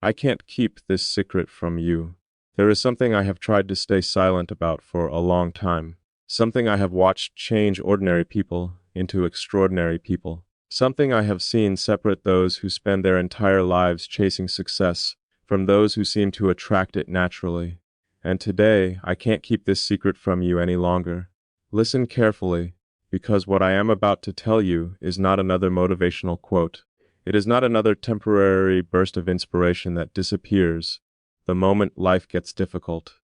I can't keep this secret from you. There is something I have tried to stay silent about for a long time. Something I have watched change ordinary people into extraordinary people. Something I have seen separate those who spend their entire lives chasing success from those who seem to attract it naturally. And today, I can't keep this secret from you any longer. Listen carefully, because what I am about to tell you is not another motivational quote. It is not another temporary burst of inspiration that disappears the moment life gets difficult.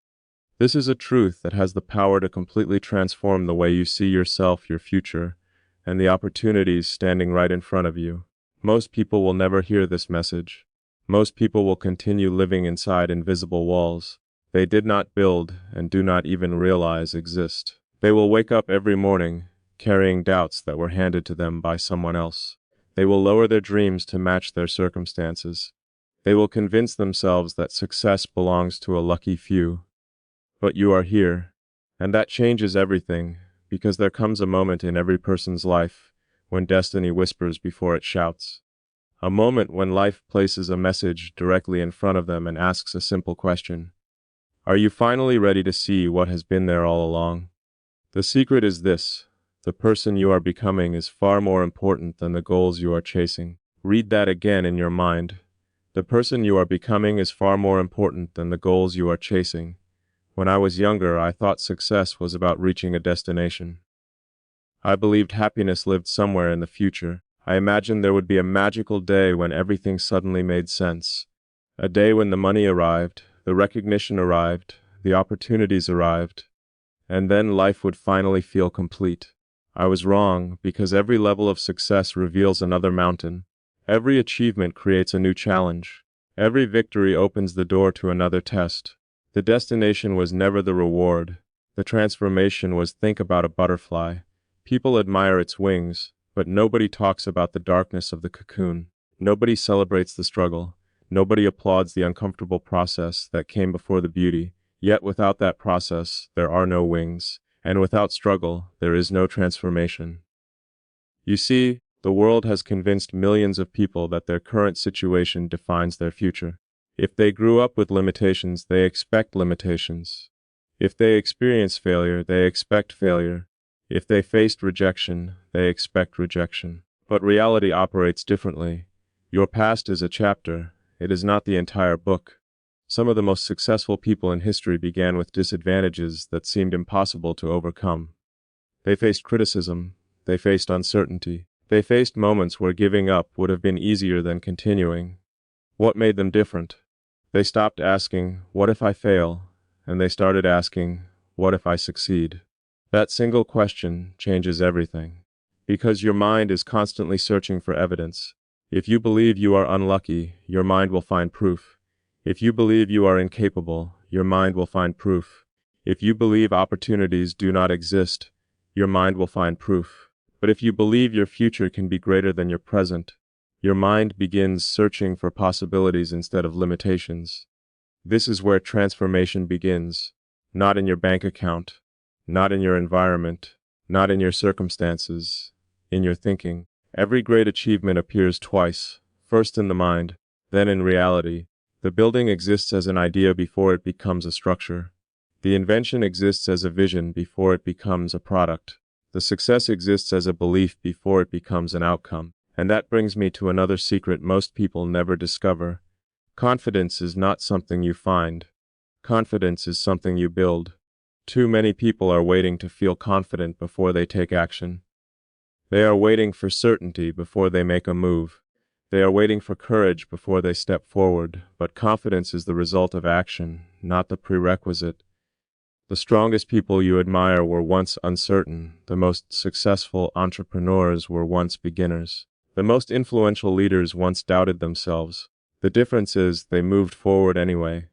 This is a truth that has the power to completely transform the way you see yourself, your future, and the opportunities standing right in front of you. Most people will never hear this message. Most people will continue living inside invisible walls they did not build and do not even realize exist. They will wake up every morning carrying doubts that were handed to them by someone else. They will lower their dreams to match their circumstances. They will convince themselves that success belongs to a lucky few. But you are here, and that changes everything, because there comes a moment in every person's life when destiny whispers before it shouts. A moment when life places a message directly in front of them and asks a simple question. Are you finally ready to see what has been there all along? The secret is this: the person you are becoming is far more important than the goals you are chasing. Read that again in your mind. The person you are becoming is far more important than the goals you are chasing. When I was younger, I thought success was about reaching a destination. I believed happiness lived somewhere in the future. I imagined there would be a magical day when everything suddenly made sense. A day when the money arrived, the recognition arrived, the opportunities arrived, and then life would finally feel complete. I was wrong, because every level of success reveals another mountain. Every achievement creates a new challenge. Every victory opens the door to another test. The destination was never the reward. The transformation was, think about a butterfly. People admire its wings, but nobody talks about the darkness of the cocoon. Nobody celebrates the struggle. Nobody applauds the uncomfortable process that came before the beauty. Yet without that process, there are no wings, and without struggle, there is no transformation. You see, the world has convinced millions of people that their current situation defines their future. If they grew up with limitations, they expect limitations. If they experience failure, they expect failure. If they faced rejection, they expect rejection. But reality operates differently. Your past is a chapter. It is not the entire book. Some of the most successful people in history began with disadvantages that seemed impossible to overcome. They faced criticism. They faced uncertainty. They faced moments where giving up would have been easier than continuing. What made them different? They stopped asking, "What if I fail?" and they started asking, "What if I succeed?" That single question changes everything. Because your mind is constantly searching for evidence. If you believe you are unlucky, your mind will find proof. If you believe you are incapable, your mind will find proof. If you believe opportunities do not exist, your mind will find proof. But if you believe your future can be greater than your present, your mind begins searching for possibilities instead of limitations. This is where transformation begins, not in your bank account, not in your environment, not in your circumstances, in your thinking. Every great achievement appears twice, first in the mind, then in reality. The building exists as an idea before it becomes a structure. The invention exists as a vision before it becomes a product. The success exists as a belief before it becomes an outcome. And that brings me to another secret most people never discover. Confidence is not something you find. Confidence is something you build. Too many people are waiting to feel confident before they take action. They are waiting for certainty before they make a move. They are waiting for courage before they step forward, but confidence is the result of action, not the prerequisite. The strongest people you admire were once uncertain. The most successful entrepreneurs were once beginners. The most influential leaders once doubted themselves. The difference is they moved forward anyway.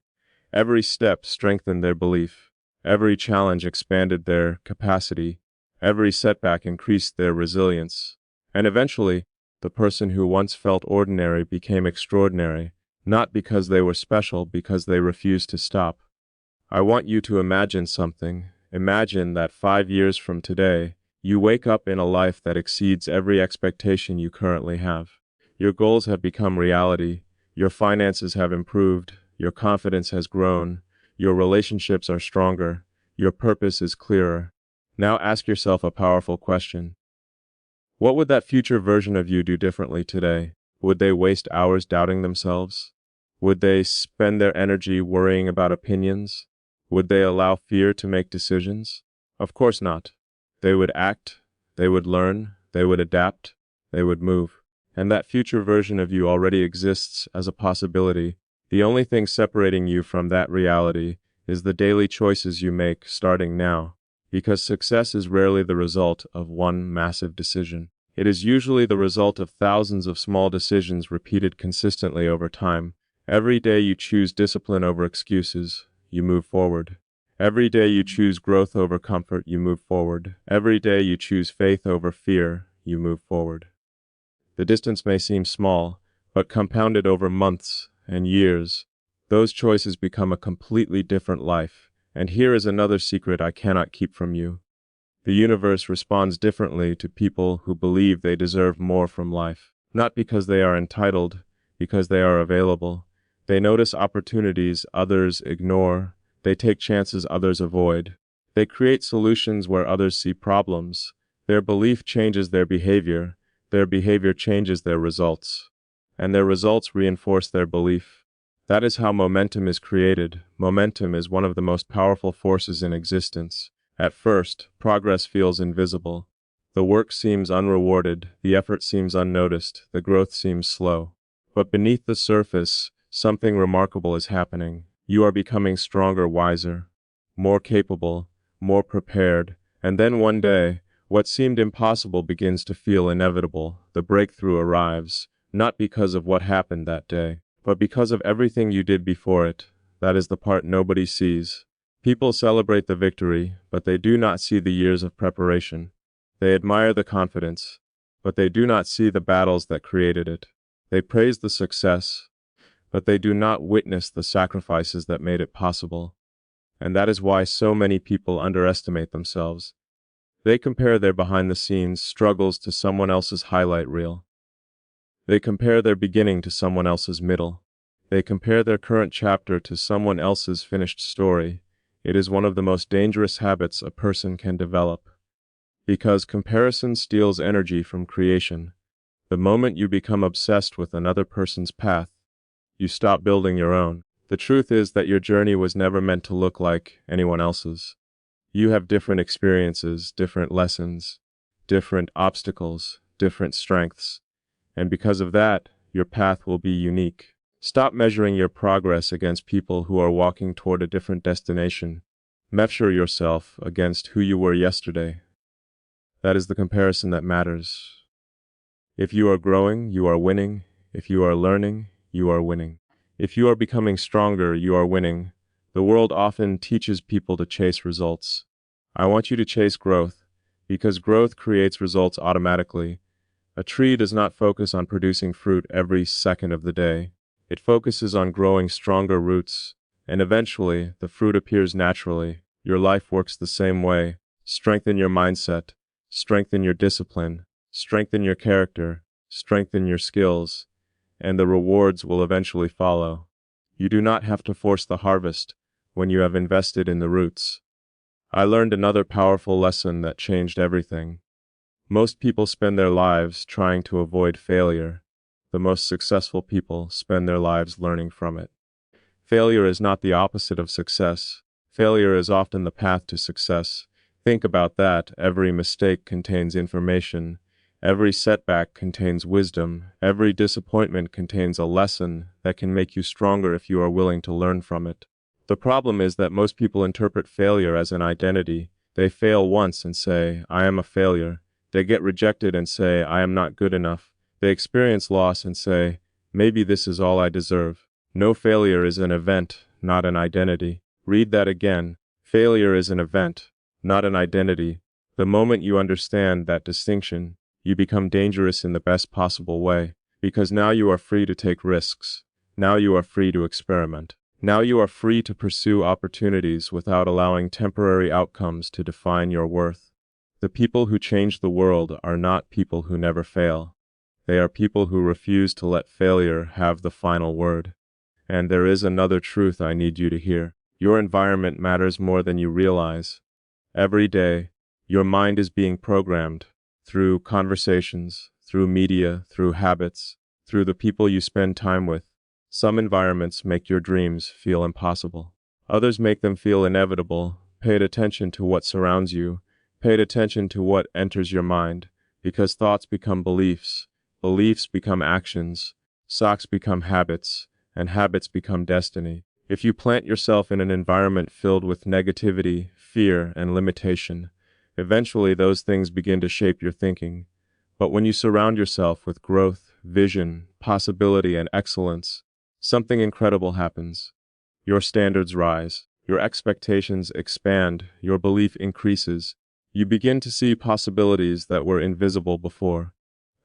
Every step strengthened their belief. Every challenge expanded their capacity. Every setback increased their resilience. And eventually, the person who once felt ordinary became extraordinary, not because they were special, because they refused to stop. I want you to imagine something. Imagine that 5 years from today, you wake up in a life that exceeds every expectation you currently have. Your goals have become reality. Your finances have improved, your confidence has grown, your relationships are stronger, your purpose is clearer. Now ask yourself a powerful question. What would that future version of you do differently today? Would they waste hours doubting themselves? Would they spend their energy worrying about opinions? Would they allow fear to make decisions? Of course not. They would act, they would learn, they would adapt, they would move. And that future version of you already exists as a possibility. The only thing separating you from that reality is the daily choices you make starting now. Because success is rarely the result of one massive decision. It is usually the result of thousands of small decisions repeated consistently over time. Every day you choose discipline over excuses, you move forward. Every day you choose growth over comfort, you move forward. Every day you choose faith over fear, you move forward. The distance may seem small, but compounded over months and years, those choices become a completely different life. And here is another secret I cannot keep from you. The universe responds differently to people who believe they deserve more from life. Not because they are entitled, because they are available. They notice opportunities others ignore. They take chances others avoid. They create solutions where others see problems. Their belief changes their behavior changes their results. And their results reinforce their belief. That is how momentum is created. Momentum is one of the most powerful forces in existence. At first, progress feels invisible. The work seems unrewarded, the effort seems unnoticed, the growth seems slow. But beneath the surface, something remarkable is happening. You are becoming stronger, wiser, more capable, more prepared, and then one day, what seemed impossible begins to feel inevitable. The breakthrough arrives, not because of what happened that day, but because of everything you did before it. That is the part nobody sees. People celebrate the victory, but they do not see the years of preparation. They admire the confidence, but they do not see the battles that created it. They praise the success, but they do not witness the sacrifices that made it possible. And that is why so many people underestimate themselves. They compare their behind-the-scenes struggles to someone else's highlight reel. They compare their beginning to someone else's middle. They compare their current chapter to someone else's finished story. It is one of the most dangerous habits a person can develop. Because comparison steals energy from creation. The moment you become obsessed with another person's path, you stop building your own. The truth is that your journey was never meant to look like anyone else's. You have different experiences, different lessons, different obstacles, different strengths. And because of that, your path will be unique. Stop measuring your progress against people who are walking toward a different destination. Measure yourself against who you were yesterday. That is the comparison that matters. If you are growing, you are winning. If you are learning, you are winning. If you are becoming stronger, you are winning. The world often teaches people to chase results. I want you to chase growth, because growth creates results automatically. A tree does not focus on producing fruit every second of the day. It focuses on growing stronger roots, and eventually, the fruit appears naturally. Your life works the same way. Strengthen your mindset, strengthen your discipline, strengthen your character, strengthen your skills, and the rewards will eventually follow. You do not have to force the harvest when you have invested in the roots. I learned another powerful lesson that changed everything. Most people spend their lives trying to avoid failure. The most successful people spend their lives learning from it. Failure is not the opposite of success. Failure is often the path to success. Think about that. Every mistake contains information. Every setback contains wisdom. Every disappointment contains a lesson that can make you stronger if you are willing to learn from it. The problem is that most people interpret failure as an identity. They fail once and say, I am a failure. They get rejected and say, I am not good enough. They experience loss and say, maybe this is all I deserve. No, failure is an event, not an identity. Read that again. Failure is an event, not an identity. The moment you understand that distinction, you become dangerous in the best possible way, because now you are free to take risks. Now you are free to experiment. Now you are free to pursue opportunities without allowing temporary outcomes to define your worth. The people who change the world are not people who never fail. They are people who refuse to let failure have the final word. And there is another truth I need you to hear. Your environment matters more than you realize. Every day, your mind is being programmed through conversations, through media, through habits, through the people you spend time with. Some environments make your dreams feel impossible. Others make them feel inevitable. Pay attention to what surrounds you. Pay attention to what enters your mind, because thoughts become beliefs, beliefs become actions, thoughts become habits, and habits become destiny. If you plant yourself in an environment filled with negativity, fear, and limitation, eventually those things begin to shape your thinking. But when you surround yourself with growth, vision, possibility, and excellence, something incredible happens. Your standards rise, your expectations expand, your belief increases. You begin to see possibilities that were invisible before.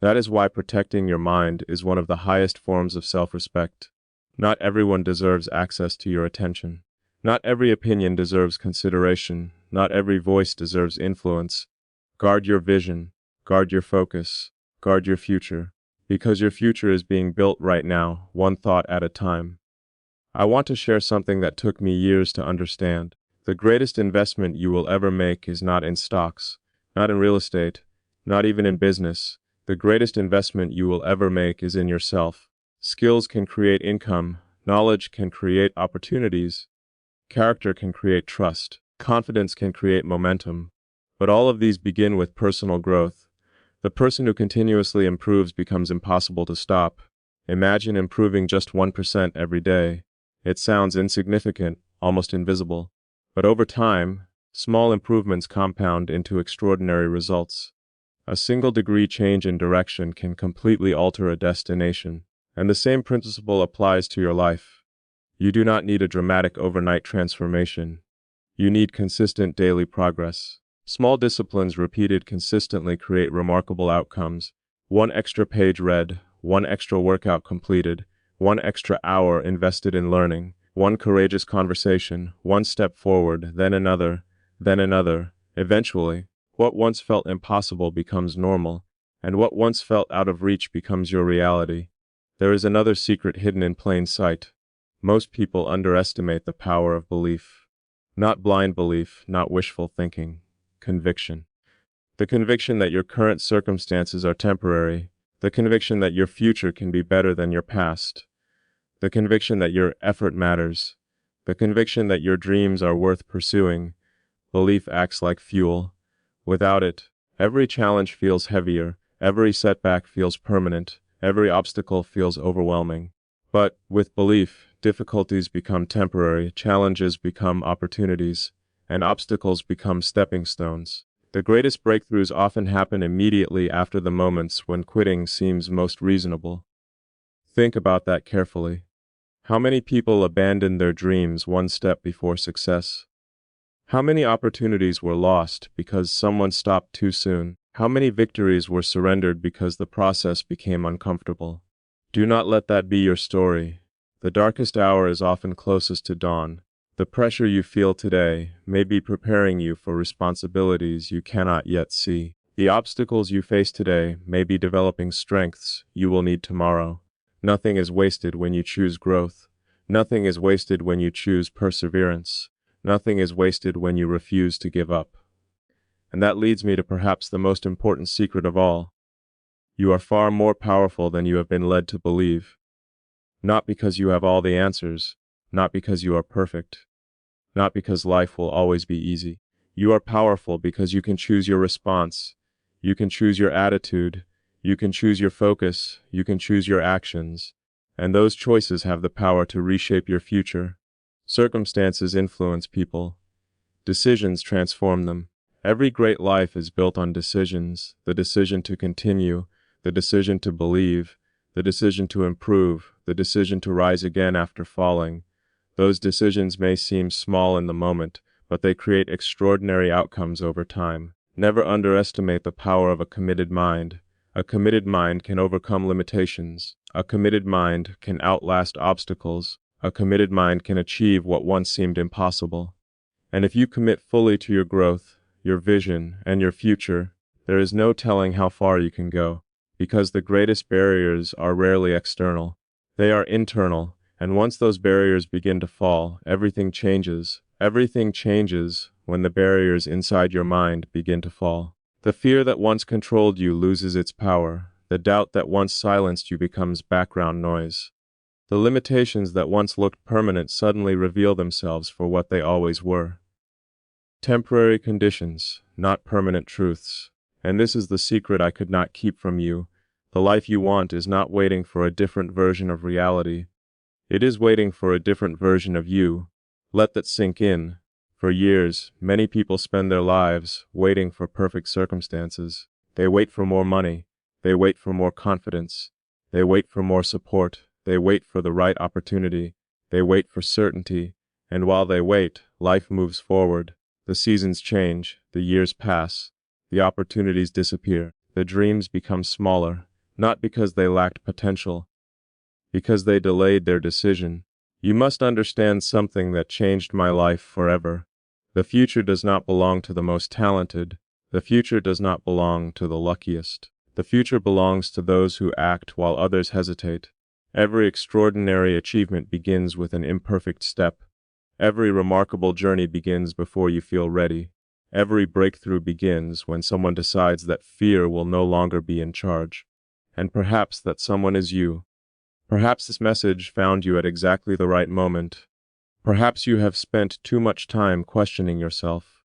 That is why protecting your mind is one of the highest forms of self-respect. Not everyone deserves access to your attention. Not every opinion deserves consideration. Not every voice deserves influence. Guard your vision. Guard your focus. Guard your future. Because your future is being built right now, one thought at a time. I want to share something that took me years to understand. The greatest investment you will ever make is not in stocks, not in real estate, not even in business. The greatest investment you will ever make is in yourself. Skills can create income, knowledge can create opportunities, character can create trust, confidence can create momentum. But all of these begin with personal growth. The person who continuously improves becomes impossible to stop. Imagine improving just 1% every day. It sounds insignificant, almost invisible. But over time, small improvements compound into extraordinary results. A single degree change in direction can completely alter a destination. And the same principle applies to your life. You do not need a dramatic overnight transformation. You need consistent daily progress. Small disciplines repeated consistently create remarkable outcomes. One extra page read, one extra workout completed, one extra hour invested in learning, one courageous conversation, one step forward, then another, then another. Eventually, what once felt impossible becomes normal, and what once felt out of reach becomes your reality. There is another secret hidden in plain sight. Most people underestimate the power of belief. Not blind belief, not wishful thinking. Conviction. The conviction that your current circumstances are temporary. The conviction that your future can be better than your past. The conviction that your effort matters. The conviction that your dreams are worth pursuing. Belief acts like fuel. Without it, every challenge feels heavier, every setback feels permanent, every obstacle feels overwhelming. But with belief, difficulties become temporary, challenges become opportunities, and obstacles become stepping stones. The greatest breakthroughs often happen immediately after the moments when quitting seems most reasonable. Think about that carefully. How many people abandoned their dreams one step before success? How many opportunities were lost because someone stopped too soon? How many victories were surrendered because the process became uncomfortable? Do not let that be your story. The darkest hour is often closest to dawn. The pressure you feel today may be preparing you for responsibilities you cannot yet see. The obstacles you face today may be developing strengths you will need tomorrow. Nothing is wasted when you choose growth. Nothing is wasted when you choose perseverance. Nothing is wasted when you refuse to give up. And that leads me to perhaps the most important secret of all. You are far more powerful than you have been led to believe. Not because you have all the answers, not because you are perfect, not because life will always be easy. You are powerful because you can choose your response. You can choose your attitude. You can choose your focus. You can choose your actions. And those choices have the power to reshape your future. Circumstances influence people. Decisions transform them. Every great life is built on decisions. The decision to continue, the decision to believe, the decision to improve, the decision to rise again after falling. Those decisions may seem small in the moment, but they create extraordinary outcomes over time. Never underestimate the power of a committed mind. A committed mind can overcome limitations. A committed mind can outlast obstacles. A committed mind can achieve what once seemed impossible. And if you commit fully to your growth, your vision, and your future, there is no telling how far you can go. because the greatest barriers are rarely external. They are internal, and once those barriers begin to fall, everything changes. Everything changes when the barriers inside your mind begin to fall. The fear that once controlled you loses its power. The doubt that once silenced you becomes background noise. The limitations that once looked permanent suddenly reveal themselves for what they always were. Temporary conditions, not permanent truths. And this is the secret I could not keep from you. The life you want is not waiting for a different version of reality. It is waiting for a different version of you. Let that sink in. For years, many people spend their lives waiting for perfect circumstances. They wait for more money. They wait for more confidence. They wait for more support. They wait for the right opportunity. They wait for certainty. And while they wait, life moves forward. The seasons change. The years pass. The opportunities disappear. The dreams become smaller, not because they lacked potential, because they delayed their decision. You must understand something that changed my life forever. The future does not belong to the most talented. The future does not belong to the luckiest. The future belongs to those who act while others hesitate. Every extraordinary achievement begins with an imperfect step. Every remarkable journey begins before you feel ready. Every breakthrough begins when someone decides that fear will no longer be in charge. And perhaps that someone is you. Perhaps this message found you at exactly the right moment. Perhaps you have spent too much time questioning yourself.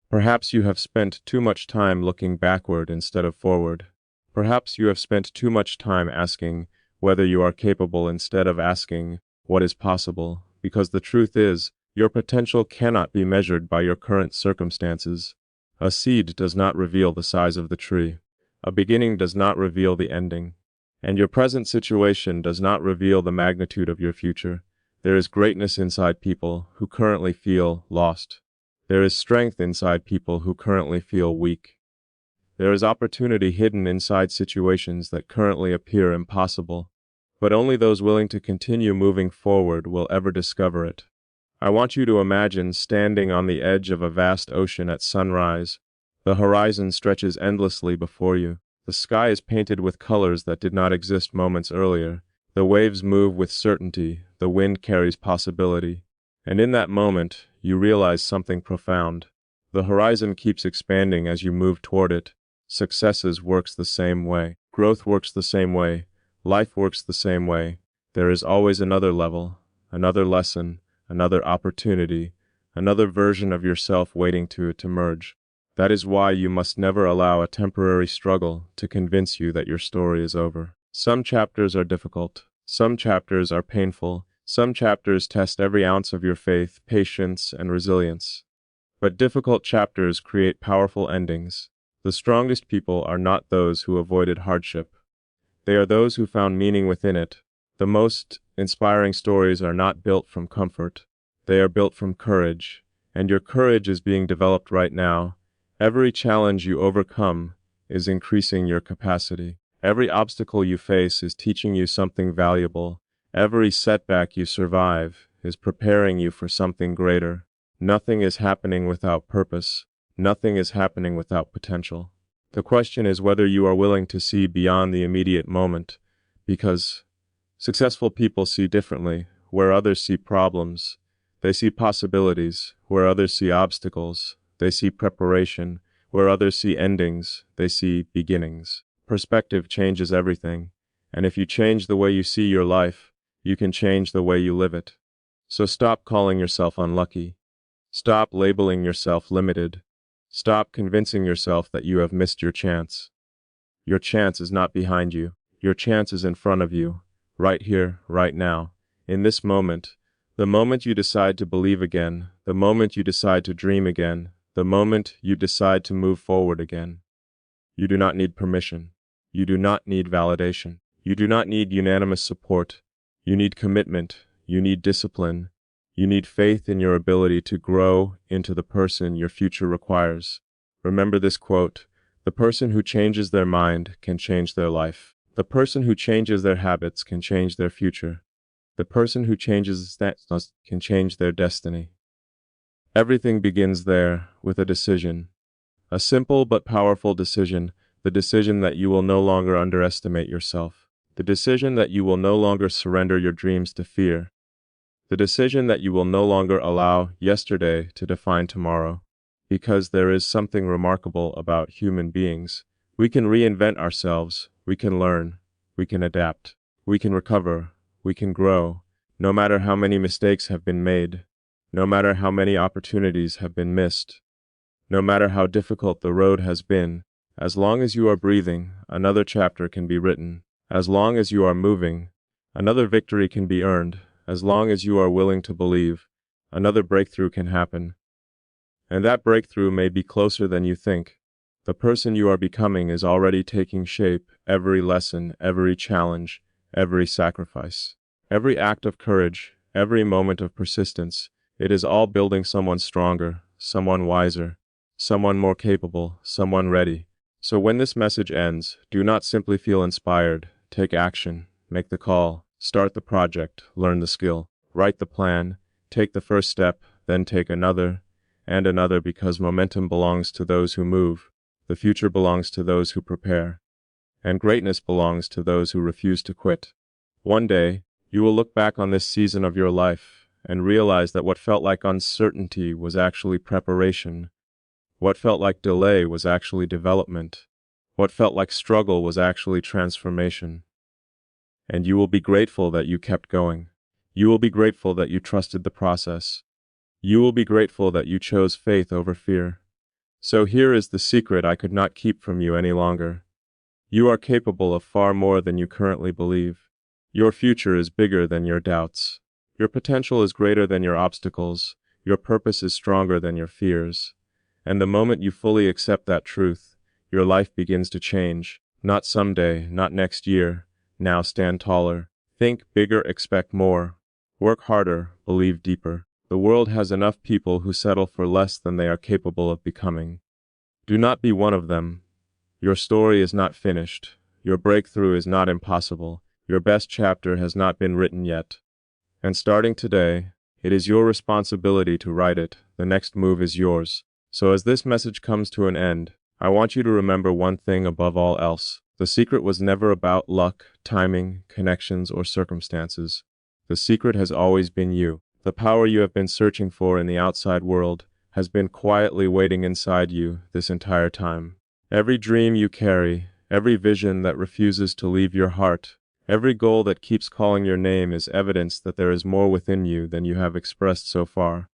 Perhaps you have spent too much time looking backward instead of forward. Perhaps you have spent too much time asking whether you are capable instead of asking what is possible, because the truth is, your potential cannot be measured by your current circumstances. A seed does not reveal the size of the tree. A beginning does not reveal the ending. And your present situation does not reveal the magnitude of your future. There is greatness inside people who currently feel lost. There is strength inside people who currently feel weak. There is opportunity hidden inside situations that currently appear impossible. But only those willing to continue moving forward will ever discover it. I want you to imagine standing on the edge of a vast ocean at sunrise. The horizon stretches endlessly before you. The sky is painted with colors that did not exist moments earlier. The waves move with certainty. The wind carries possibility. And in that moment, you realize something profound. The horizon keeps expanding as you move toward it. Successes works the same way. Growth works the same way. Life works the same way. There is always another level, another lesson, another opportunity, another version of yourself waiting to emerge. That is why you must never allow a temporary struggle to convince you that your story is over. Some chapters are difficult. Some chapters are painful. Some chapters test every ounce of your faith, patience, and resilience. But difficult chapters create powerful endings. The strongest people are not those who avoided hardship. They are those who found meaning within it. The most inspiring stories are not built from comfort. They are built from courage, and your courage is being developed right now. Every challenge you overcome is increasing your capacity. Every obstacle you face is teaching you something valuable. Every setback you survive is preparing you for something greater. Nothing is happening without purpose. Nothing is happening without potential. The question is whether you are willing to see beyond the immediate moment, because successful people see differently. Where others see problems, they see possibilities. Where others see obstacles, they see preparation. Where others see endings, they see beginnings. Perspective changes everything, and if you change the way you see your life, you can change the way you live it. So stop calling yourself unlucky. Stop labeling yourself limited. Stop convincing yourself that you have missed your chance. Your chance is not behind you. Your chance is in front of you, right here, right now, in this moment. The moment you decide to believe again, the moment you decide to dream again, the moment you decide to move forward again. You do not need permission. You do not need validation. You do not need unanimous support. You need commitment. You need discipline. You need faith in your ability to grow into the person your future requires. Remember this quote: the person who changes their mind can change their life. The person who changes their habits can change their future. The person who changes that can change their destiny. Everything begins there with a decision. A simple but powerful decision, the The decision that you will no longer underestimate yourself. The decision that you will no longer surrender your dreams to fear. The decision that you will no longer allow yesterday to define tomorrow. Because there is something remarkable about human beings. We can reinvent ourselves, we can learn, we can adapt, we can recover, we can grow, no matter how many mistakes have been made, no matter how many opportunities have been missed, no matter how difficult the road has been. As long as you are breathing, another chapter can be written. As long as you are moving, another victory can be earned. As long as you are willing to believe, another breakthrough can happen. And that breakthrough may be closer than you think. The person you are becoming is already taking shape. Every lesson, every challenge, every sacrifice, every act of courage, every moment of persistence, it is all building someone stronger, someone wiser, someone more capable, someone ready. So when this message ends, do not simply feel inspired. Take action, make the call, start the project, learn the skill, write the plan, take the first step, then take another, and another, because momentum belongs to those who move, the future belongs to those who prepare, and greatness belongs to those who refuse to quit. One day, you will look back on this season of your life and realize that what felt like uncertainty was actually preparation. What felt like delay was actually development. What felt like struggle was actually transformation. And you will be grateful that you kept going. You will be grateful that you trusted the process. You will be grateful that you chose faith over fear. So here is the secret I could not keep from you any longer. You are capable of far more than you currently believe. Your future is bigger than your doubts. Your potential is greater than your obstacles. Your purpose is stronger than your fears. And the moment you fully accept that truth, your life begins to change. Not someday, not next year. Now stand taller. Think bigger, expect more. Work harder, believe deeper. The world has enough people who settle for less than they are capable of becoming. Do not be one of them. Your story is not finished. Your breakthrough is not impossible. Your best chapter has not been written yet. And starting today, it is your responsibility to write it. The next move is yours. So as this message comes to an end, I want you to remember one thing above all else. The secret was never about luck, timing, connections, or circumstances. The secret has always been you. The power you have been searching for in the outside world has been quietly waiting inside you this entire time. Every dream you carry, every vision that refuses to leave your heart, every goal that keeps calling your name is evidence that there is more within you than you have expressed so far.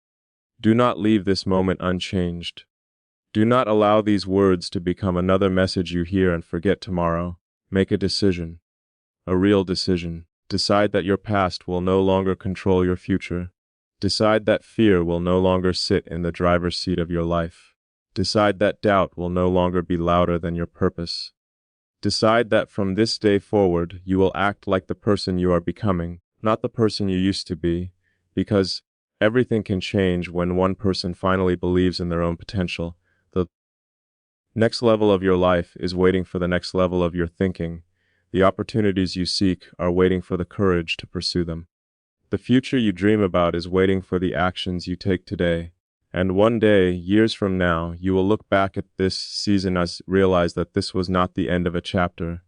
Do not leave this moment unchanged. Do not allow these words to become another message you hear and forget tomorrow. Make a decision. A real decision. Decide that your past will no longer control your future. Decide that fear will no longer sit in the driver's seat of your life. Decide that doubt will no longer be louder than your purpose. Decide that from this day forward, you will act like the person you are becoming, not the person you used to be, because everything can change when one person finally believes in their own potential. The next level of your life is waiting for the next level of your thinking. The opportunities you seek are waiting for the courage to pursue them. The future you dream about is waiting for the actions you take today. And one day, years from now, you will look back at this season and realize that this was not the end of a chapter.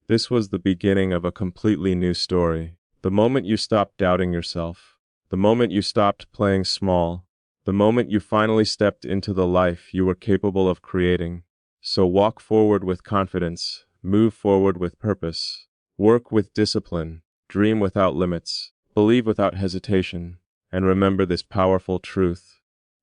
This was the beginning of a completely new story. The moment you stopped doubting yourself, the moment you stopped playing small, the moment you finally stepped into the life you were capable of creating. So walk forward with confidence, move forward with purpose, work with discipline, dream without limits, believe without hesitation, and remember this powerful truth.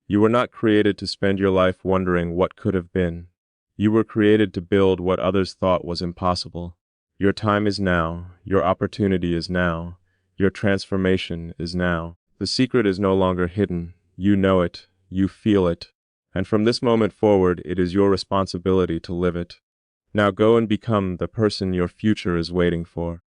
You were not created to spend your life wondering what could have been. You were created to build what others thought was impossible. Your time is now, your opportunity is now, your transformation is now. The secret is no longer hidden. You know it, you feel it, and from this moment forward, it is your responsibility to live it. Now go and become the person your future is waiting for.